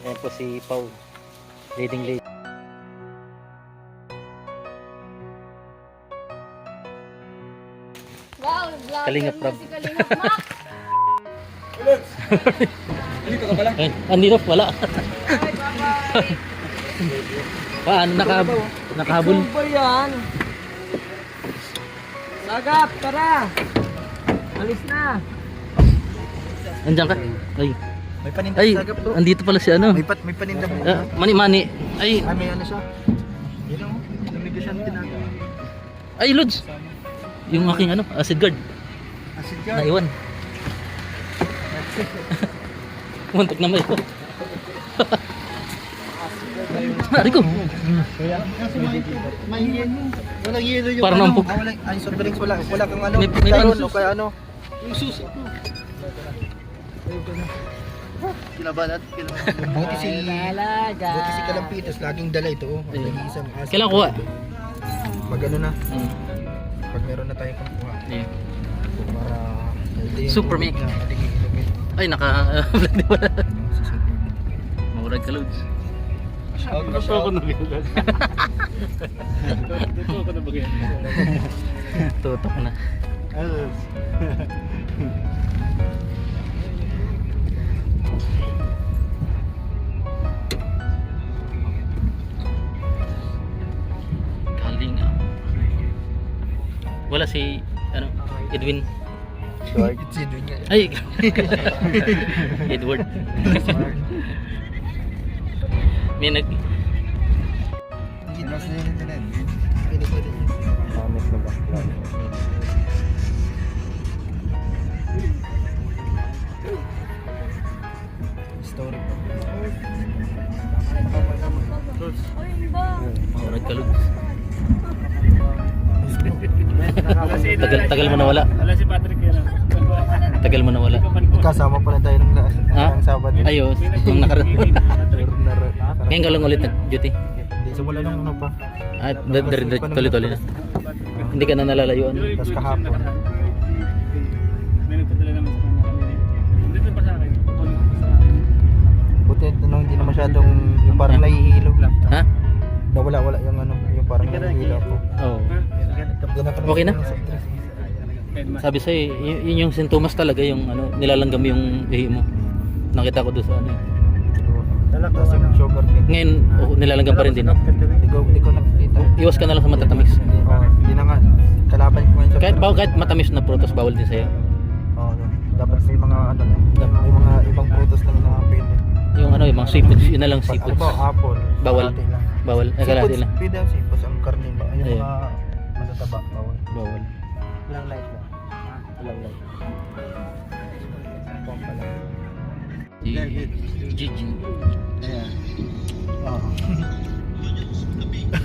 Ayan po si Pau. Leading lady. Wow, vlogger Kalingap mo Rab. si Kalingap Mac. Dito ka pala. Ay, andito, wala. Bye, bye-bye. Paano nakahabol? Super yan. Sagap, tara. Alis na. Andiyan ka? Ay, May paninda ay, sagap to. andito pala si ano. May paninda mo. Mani-mani. Ay, Ay, may ano siya. Yun o. Yung negosyante natin. ay, Lods. Yung aking ano, acid guard. Asid ka. Naiwan. Muntik na may. Ari ko. Kasi may yelo. Walang yelo yung Parang nampok. Ay, soft drinks wala. Wala kang ano. May Taron sus. o kaya ano. Yung susi ko. Kinabalat. Buti si Kalampitos. Laging dala ito. Oh. Ayun. Nag-iisang acid. Kailan kuha? Pag ano na. Pag meron na tayong pangkuha. Ayun. Para healthy yung Super tubig Mic. na ating iinumin. Ay, naka-vlog di wala. Sa super mic. Maurag ka, Lods. Totoo ko na bilang. Totoo ko na bagay. Tutok na. Kalinga. Wala si ano, Edwin. It's Edwin nga. Ay. Edward. May nag Ginos na yun ito na yun. Pinig na din yun. Pamit na ba? Story pa. Ay, ba? Maurag ka, Lods. Tagal mo na wala. Wala si Patrick yan. Tagal mo na wala. Kasama pala tayo ng Sabado. Ayos. Nung Ngayon ka lang ulit nag-duty. Hindi, so wala nang ano pa. At tuloy-tuloy na. Hindi ka na nalalayuan. Tapos kahapon. May nagpadala naman sa kanya kami. Dito pa sa akin. Buti ano, hindi na masyadong yung parang nahihilo. Ha? Wala yung ano, yung parang nahihilo ako. Oo. Okay na? Sabi sa'yo, yun yung sintomas talaga, yung ano, nilalanggam yung ihi mo. Nakita ko doon sa ano. Tapos yung sugar cane. Ngayon, nilalanggam pa rin din. Hindi ko nakikita. Iwas ka na lang sa matatamis. Hindi na nga. Kalaban ko ngayon sa Kahit matamis na prutas, bawal din sa'yo. Oo, dapat may mga ano na. May mga ibang prutas lang na pwede. Yung ano, yung mga seafoods, yun na lang Pag ano seafoods. ba, apple. Bawal. kalahati lang. Bawal, kalahati lang. Pwede ang seafoods, ang karne ba? Yung Ayun. mga matataba, bawal. Bawal. Walang light lang. Walang light. Pompa lang. Gigi. Ayan. Oo.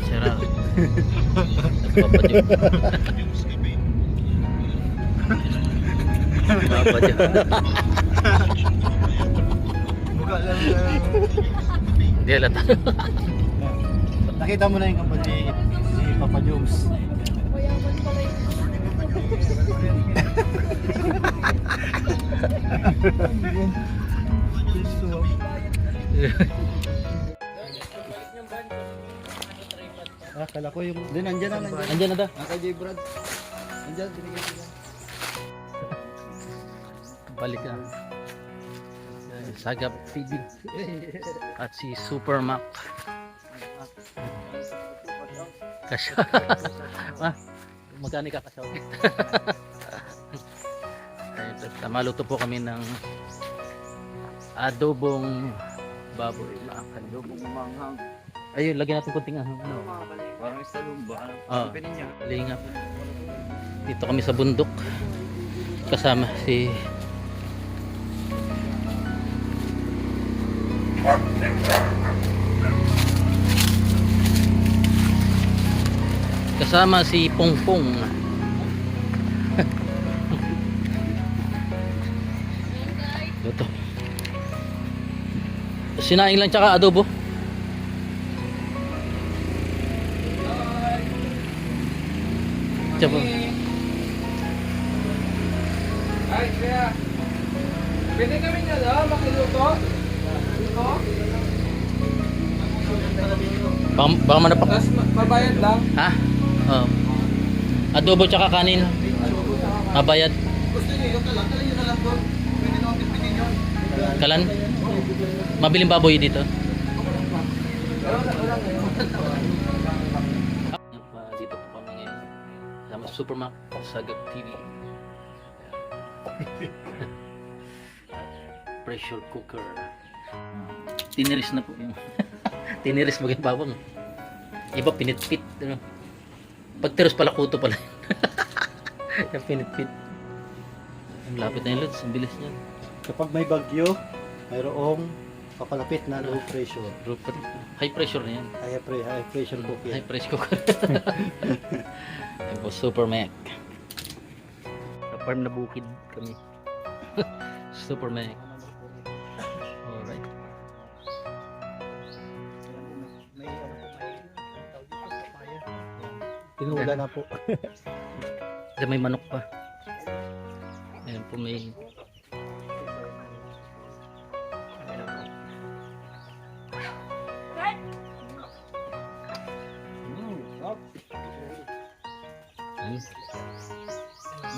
Sira. Nagpapadyo. Nagpapadyo. Mukha lang. Hindi halata. Nakita mo na yung company ni Papa Jones. Mayaman pala yun. Kala ko yung... Hindi, nandiyan na. Andiyan na daw. Naka J. Brad. Nandiyan, binigyan sila. Balik na. Sagap TV. At si Super Mac. Kasya. Magkano ka kasya? Maluto po kami ng adobong baboy. Adobong manghang. Ayun, lagyan natin kunting ahang. Ano? Parang istalumba. Ah, lingap. Dito kami sa bundok. Kasama si Pongpong. Luto. Sinaing lang tsaka adobo. Tsaka. Ay, kaya. Pwede kami na lang makiluto? Dito? Baka manapak. Tapos mabayad lang. Ha? Oo. Adobo tsaka kanin. Mabayad. Gusto niyo yung kalan, kalan nyo na lang doon. Pwede naman bitbitin yun. Kalan? Mabiling baboy dito. Dito po kami ngayon. Sama Supermac Sagap TV. Pressure cooker. Tiniris na po yung tiniris maging bawang. Iba pinitpit. Ano? Pagtiros pala kuto pala. Yung pinitpit. Ang lapit na yung lods. Ang bilis niyan. Kapag may bagyo, mayroong papalapit na low pressure. High pressure na yan. High pressure cooker. High pressure cooker. Yan po, Super Mac. Sa farm na bukid kami. Super Mac. Alright. May ano po, may tawag dito, papaya. Tinula na po. Kasi may manok pa. Ayan po may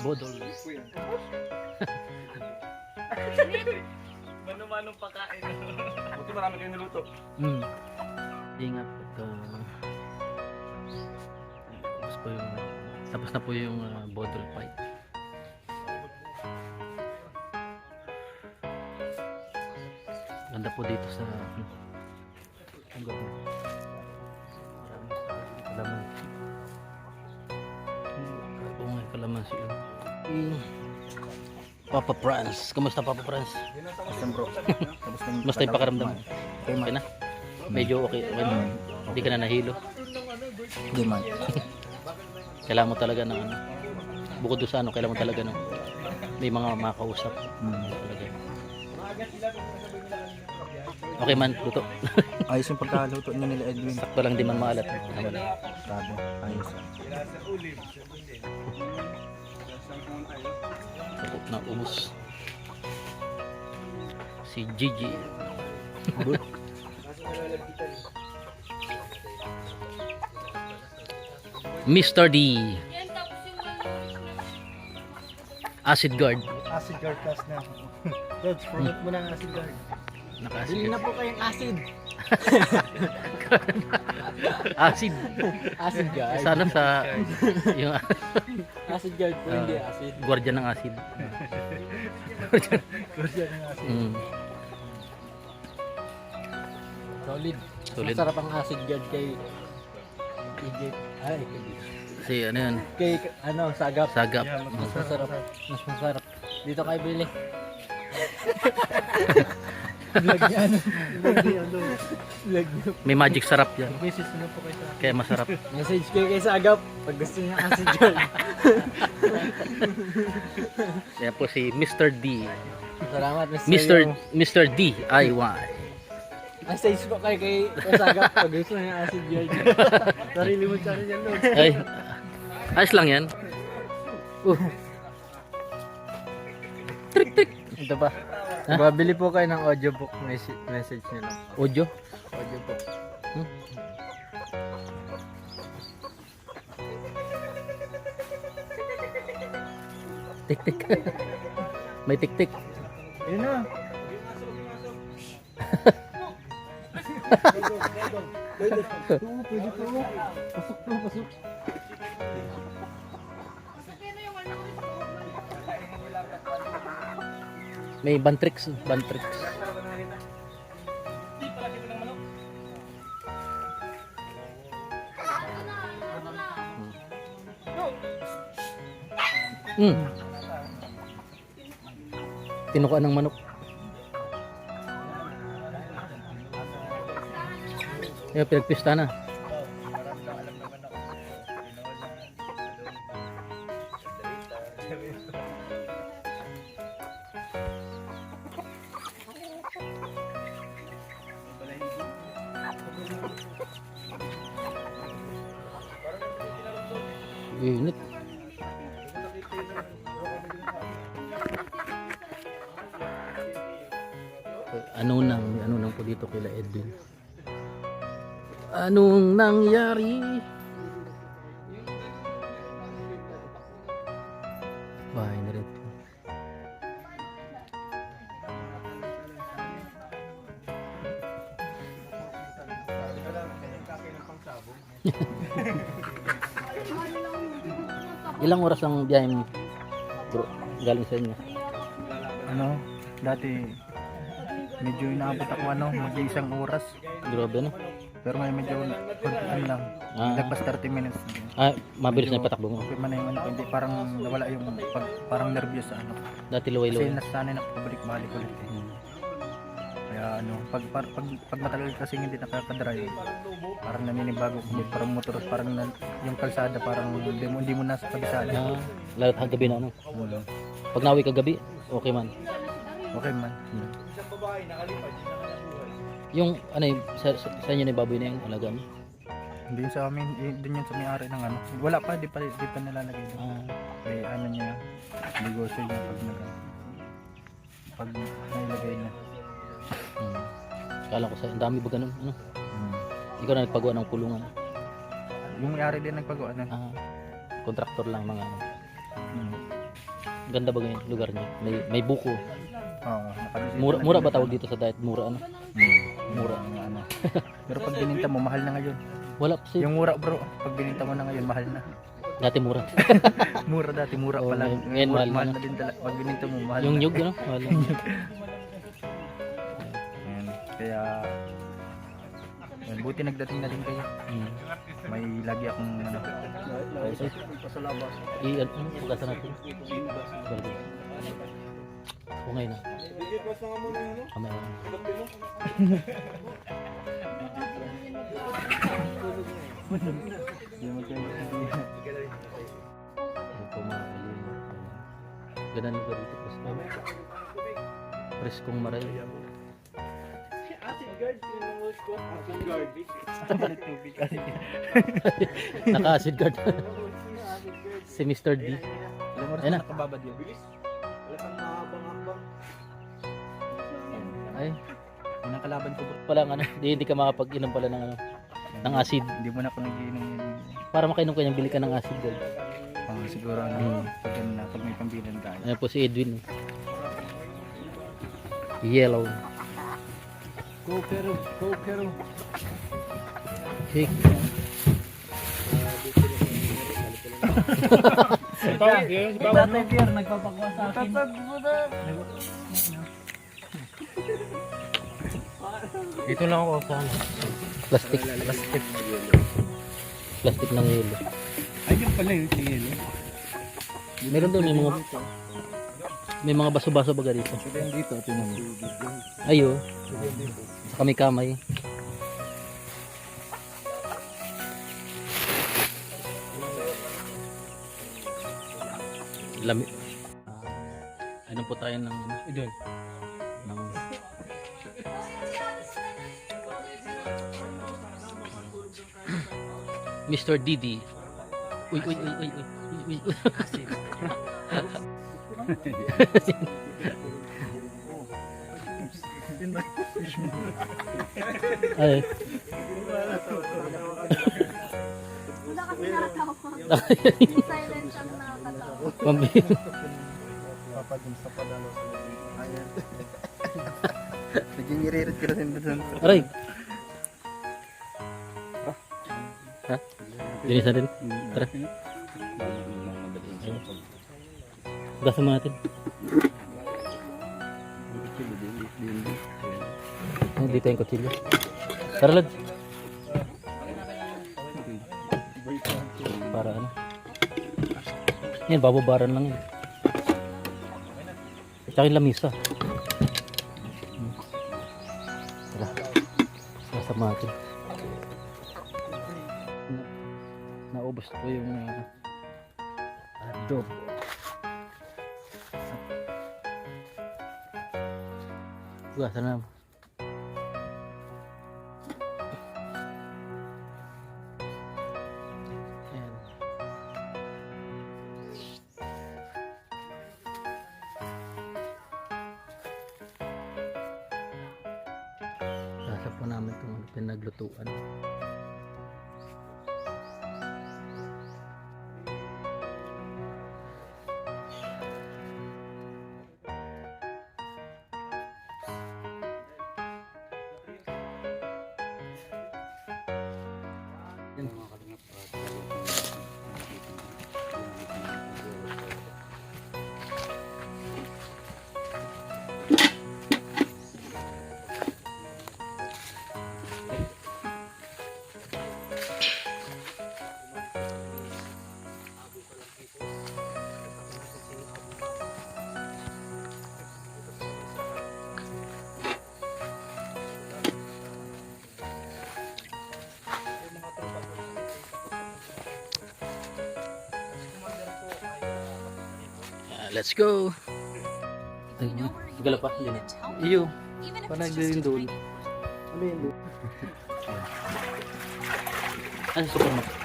bodol. Mano-manong pakain. Buti marami kayo niluto. Ingat at tapos na po yung bodol fight. Ganda po dito sa ang ganda. Maraming kalamansi. Oo nga, kalamansi yun. Papa Franz. Kumusta Papa Franz? Bro. Kumusta yung pakaramdam? Okay na? Medyo okay na. Hindi ka na nahilo. Hindi man. Kailangan mo talaga ng ano. Bukod doon sa ano, kailangan mo talaga ng may mga makausap. Talaga. Okay man, luto. Ayos yung pagkaluto niya nila Edwin. Sakto lang di man maalat. Sabi, ayos. Sakot na ubos. Si Gigi. Mr. D. Yan, tapos yung Acid guard. Acid guard class na. Lods, promote mo na ang acid guard. Naka-acid Bili guard. na po kayong acid. Acid. Acid guard. Sana sa yung Acid guard po, hindi acid. gwardiya ng acid. Gwardiya ng acid. Solid. Solid. Masarap ang acid guard kay Egypt. Ay, Kasi ano yun, kay ano, sagap. sagap. Mas masarap. Mas masarap. Dito kayo bili. Vlog niya ano. Vlog niya ano. Vlog niya. May magic sarap yan. Message na po kayo sa Kaya masarap. message kayo kay Sagap pag gusto niya acid guard. Yan po si Mr. D. Salamat Mr. Mr. DIY. Message ko kayo kay Sagap pag gusto niya acid guard. Sarili mo sa yan Lord. Ay, ayos lang yan. Trik, trik. Ito ba? Babili po kayo ng audiobook, message niyo lang. Audio? Audiobook. Tik, tik. May tik, tik. Yun na. Pwede po. Pasok po, pasok. May bantrix. Bantrix. Tinukaan ng manok. Kaya pinagpista na. Init. Ano nang po dito kila Edwin. Anong nangyari? Bahay na rin. Ilang oras ang biyahe mo, bro, galing sa inyo? Ano, dati medyo inaabot ako mag-isang oras. Grabe no? Pero ngayon medyo ano lang, lagpas 30 minutes. Mabilis na yung patakbo mo. Okay man na yung ano, hindi parang nawala yung parang nervyos sa ano. Dati Kasi luway-luway. nasanay na pabalik-balik ulit eh. Kaya ano, pag matagal kasi hindi nakaka-drive, parang naninibago ko, parang motor, parang yung kalsada parang hindi mo nasa kabisado. Lalo gabi na ano. Pag nawi ka gabi, okay man. Okay man. Yung ano yung sa inyo na yung baboy na yung alaga mo? Hindi yun sa amin, doon yun sa may-ari ng ano. Wala pa, di pa nilalagay doon. Kaya ano niya, negosyo niya pag nilagay na. Kala ko sa ang dami ba ganun? Ano? Ikaw na nagpagawa ng kulungan. Yung may-ari din nagpagawa na. Kontraktor lang mga ano. Ganda ba ganyan lugar niya? May buko. Oo, Mura ba tawag dito sa diet? Mura ano? Mura ano. Pero pag bininta mo, mahal na ngayon. Wala pa siya. Yung mura bro, pag bininta mo na ngayon, mahal na. Dati mura. Mura dati, mura Oo, pa lang. ngayon mahal mahal na. na din talaga. Pag bininta mo, mahal Yung na. nyug ano? Wala. Ayan. Kaya, ayan, buti nagdating na din kayo. May lagi akong ano. Pagkasa natin. Balik. O ngayon na. Kamay na. Ano po mga kalino. Ganda nito dito po sa preskong maray. Naka-acid guard. Si Mr. D. Ayun na. Nakababad yun. Ay, Yung nakalaban ko bro. palang ano, hindi ka makapag-inom pala ng ano, ng acid. Hindi mo na ako nag-iinom yun. Para makainom ka niyang bili ka ng acid guard. Siguro ano, pag may pambilan tayo. Ayan po si Edwin. Yellow. Go pero. Shake. Tatay Pierre, nagpapakwa sa akin. Dito lang ako sa Plastic. Plastic ng yelo. Ayun pala yung tingin. Meron doon may mga baso-baso baga dito. Ito yung dito, ito yung Ayo. Sa kamay-kamay. Lami. Ano po tayo ng idol? Ng Mr. Didi. Uy. Ay. Wala kasi nakatawa. Silent ang nakakatawa. Pambihira. papadun sa padalo sa ayan. Nagingiririt ka rin doon. Aray. Ha? Linisan din. Tara. Gasan mo natin. Dito yung kutsilyo. Tara, Lad. Para ano. Yan, bababaran lang yan. Tsaka yung lamisa. Tara. Gasan natin. Naubos ko yung adobo. Gasan na. Ayan. Gasan po namin itong pinaglutuan. Let's go. Gala pa, linit. Iyo. Parang din doon. Ano yun doon? Ano supermarket?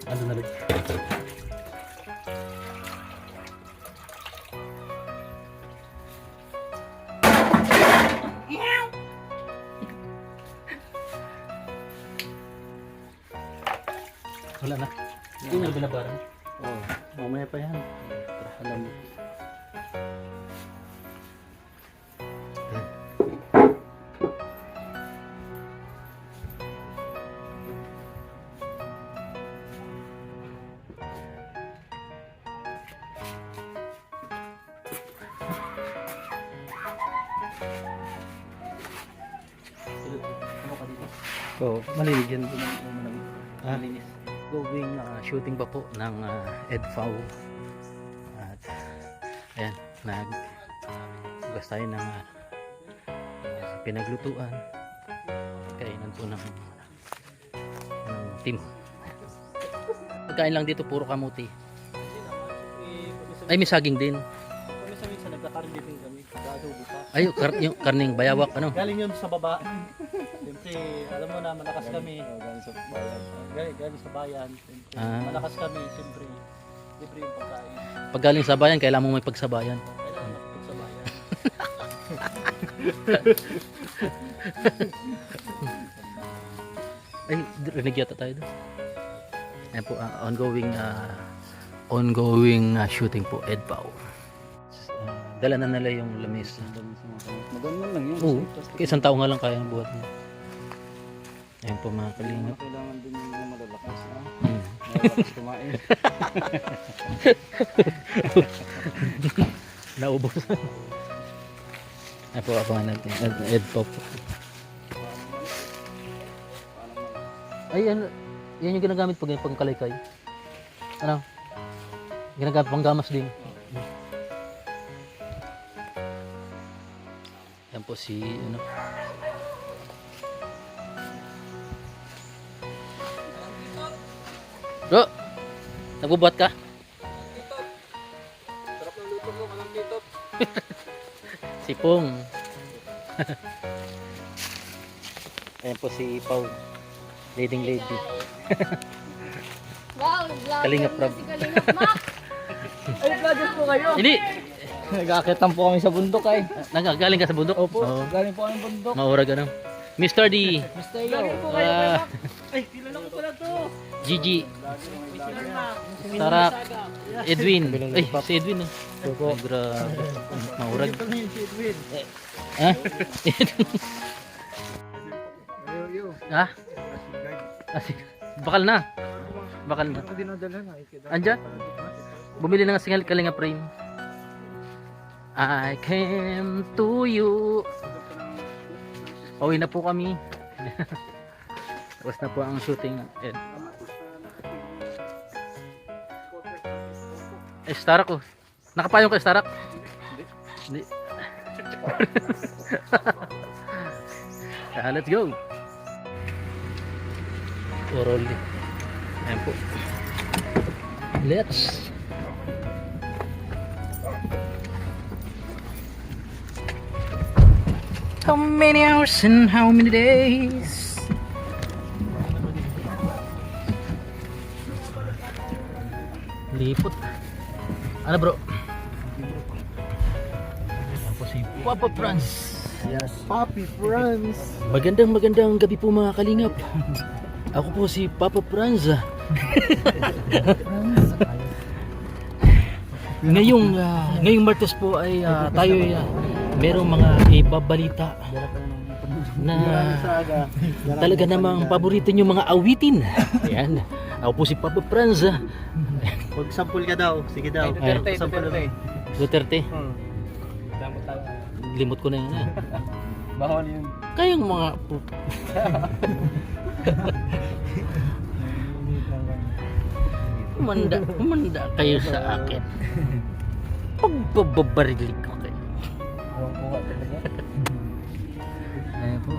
Ano na rin? Wala na. Hindi na binabaran. Oo. Mamaya pa yan. Tara, alam mo. Oo, malilig yan. Malinis. Going shooting pa po ng EDFAW. At ayan, nagbugas tayo ng pinaglutuan. Kainan po ng team. Pagkain lang dito puro kamuti. Ay, may saging din. Kami sa minsan nagkakarne din kami. Nag-adobo pa. Ay, yung karning bayawak, ano? Galing yun sa baba. Siyempre, alam mo na, malakas kami. Galing sa bayan. Galing sa bayan. Siyempre, malakas kami. Siyempre, libre yung pagkain. Pag galing sa bayan, kailangan mo may pagsabayan. Kailangan makapag sa bayan. Ay, rinig yata tayo doon. Ayan po, ongoing shooting po, EDFAW. Dala na nila yung lamesa. Maganda lang yun. Oo, isang tao nga lang kaya ang buhat mo. Ayan po mga kalingap. Kailangan din yung malalakas. Hmm. Malalakas kumain. Naubos. Ayan po, abangan natin. EDFAW po. Ay, ano, yan yung ginagamit pag pangkalaykay. Ano? Ginagamit pang gamas din. Yan po si ano. Bro, nagbubuhat ka? Sarap ng luto mo, kanang tito. Sipong. Ayan po si Pau. Leading lady. Wow, vlogger Kalingap na Rob. si Kalingap Mac. Ay, vlogger po kayo. Hindi! Nag-aakitan po kami sa bundok ay. Nagagaling ka sa bundok? Opo, Oo. galing po kami bundok. Maurag ano. Mr. D. Mr. Yo. Ay, kilala ko pala to. Gigi. Tarak. Edwin. Ay, si Edwin. Oh. Ay, grabe. Maurag. Ha? Ha? Bakal na. Bakal na. Andyan? Bumili na nga si Kalinga Frame. I came to you. Pauwi na po kami. Tapos na po ang shooting. Starak ko. Nakapayong ka Starak? Hindi. Let's go. Oroli. Ayan po. Let's. How many hours and how many days? Lipot. Ano bro? Ayan po si Papa Franz. Yes, Papi Franz. Magandang gabi po mga kalingap. Ako po si Papa Franz. Ngayong Martes po ay tayo merong mga ibabalita na talaga namang paborito nyo mga awitin. Ayan. Ako po si Papa Franz. Pag sampul ka daw, sige daw. Duterte. Duterte. Damot lang. Limot ko na yun. Bawal yun. Kayong mga Umanda kayo sa akin. Pagbabarili ko kayo. Buka talaga. Ayan po.